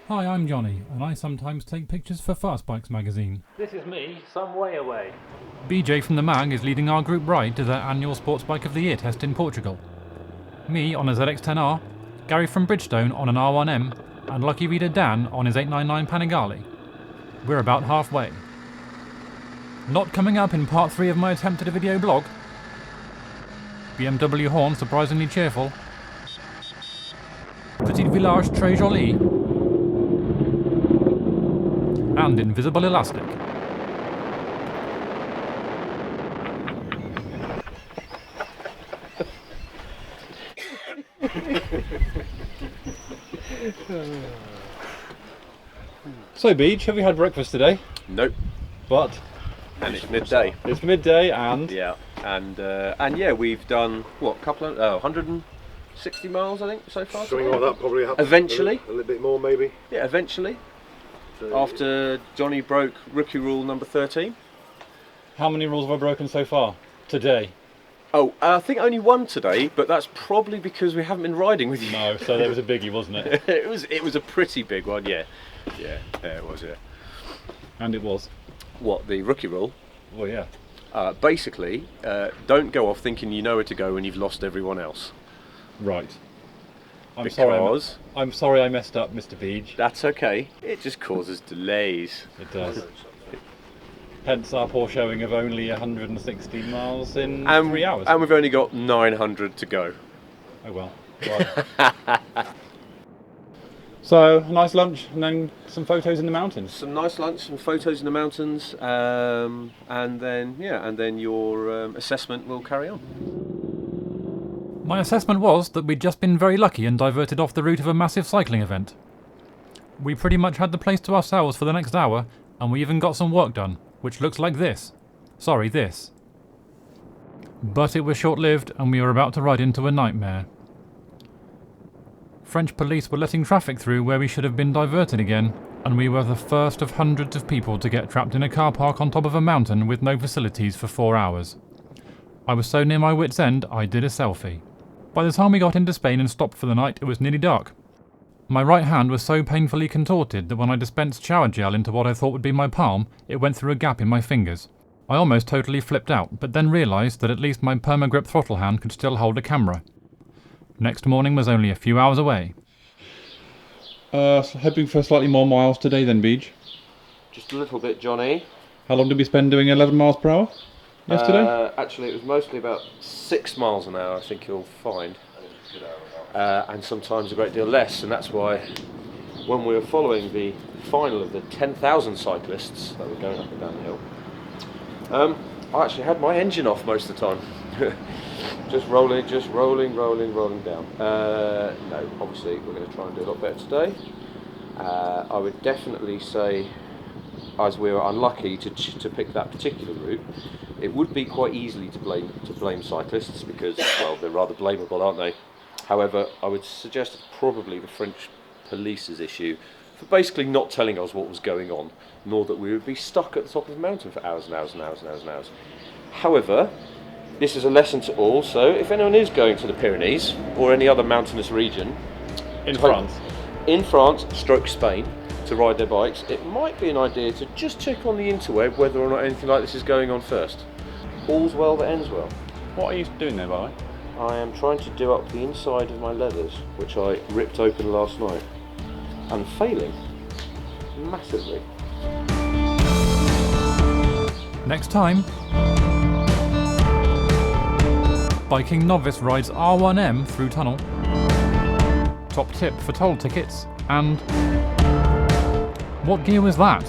Hi, I'm Jonny, and I sometimes take pictures for Fast Bikes magazine. This is me, some way away. BJ from the mag is leading our group ride to their annual Sports Bike of the Year test in Portugal. Me on a ZX-10R, Gary from Bridgestone on an R1M, and lucky reader Dan on his 899 Panigale. We're about halfway. Not coming up in part 3 of my attempt at a video blog. BMW horn surprisingly cheerful. Petit village très joli. And invisible elastic. So, Beach, have you had breakfast today? Nope. But And it's midday. it's midday, and Yeah. And yeah, we've done what, 160 miles I think so far. Something like that probably happened. Eventually. A little bit more maybe. Yeah, eventually. So, After Jonny broke rookie rule number 13. how many rules have I broken so far today? Oh, I think only one today, but that's probably because we haven't been riding with you. No, so there was a biggie, wasn't it? it was a pretty big one, yeah. Yeah, it was, yeah. And it was. What, the rookie rule? Well, yeah. Basically, don't go off thinking you know where to go when you've lost everyone else. Right. I'm Because sorry I messed up, Mr. Beach. that's okay. It just causes delays. It does. Hence our poor showing of only 116 miles in 3 hours. And we've only got 900 to go. Oh well. Right. So, a nice lunch and then some photos in the mountains. Some nice lunch, some photos in the mountains, and then your assessment will carry on. My assessment was that we'd just been very lucky and diverted off the route of a massive cycling event. We pretty much had the place to ourselves for the next hour, and we even got some work done, which looks like this. Sorry, this. But it was short-lived, and we were about to ride into a nightmare. French police were letting traffic through where we should have been diverted again, and we were the first of hundreds of people to get trapped in a car park on top of a mountain with no facilities for 4 hours. I was so near my wit's end, I did a selfie. By the time we got into Spain and stopped for the night, it was nearly dark. My right hand was so painfully contorted that when I dispensed shower gel into what I thought would be my palm, it went through a gap in my fingers. I almost totally flipped out, but then realised that at least my perma-grip throttle hand could still hold a camera. Next morning was only a few hours away. Hoping for slightly more miles today then, Beach. Just a little bit, Jonny. How long did we spend doing 11 miles per hour yesterday? Actually, it was mostly about 6 miles an hour, I think you'll find. And sometimes a great deal less, and that's why when we were following the final of the 10,000 cyclists that were going up and down the hill, I actually had my engine off most of the time. just rolling down. No, obviously we're going to try and do a lot better today. I would definitely say, as we were unlucky to pick that particular route, it would be quite easily to blame cyclists because, well, they're rather blamable, aren't they? However, I would suggest it's probably the French police's issue for basically not telling us what was going on, nor that we would be stuck at the top of the mountain for hours and hours and hours and hours and hours. However, this is a lesson to all, so if anyone is going to the Pyrenees or any other mountainous region In France. in France, stroke Spain, to ride their bikes, it might be an idea to just check on the interweb whether or not anything like this is going on first. All's well that ends well. What are you doing there, by the way? I am trying to do up the inside of my leathers, which I ripped open last night, and failing massively. Next time, biking novice rides R1M through tunnel, top tip for toll tickets, and what gear was that?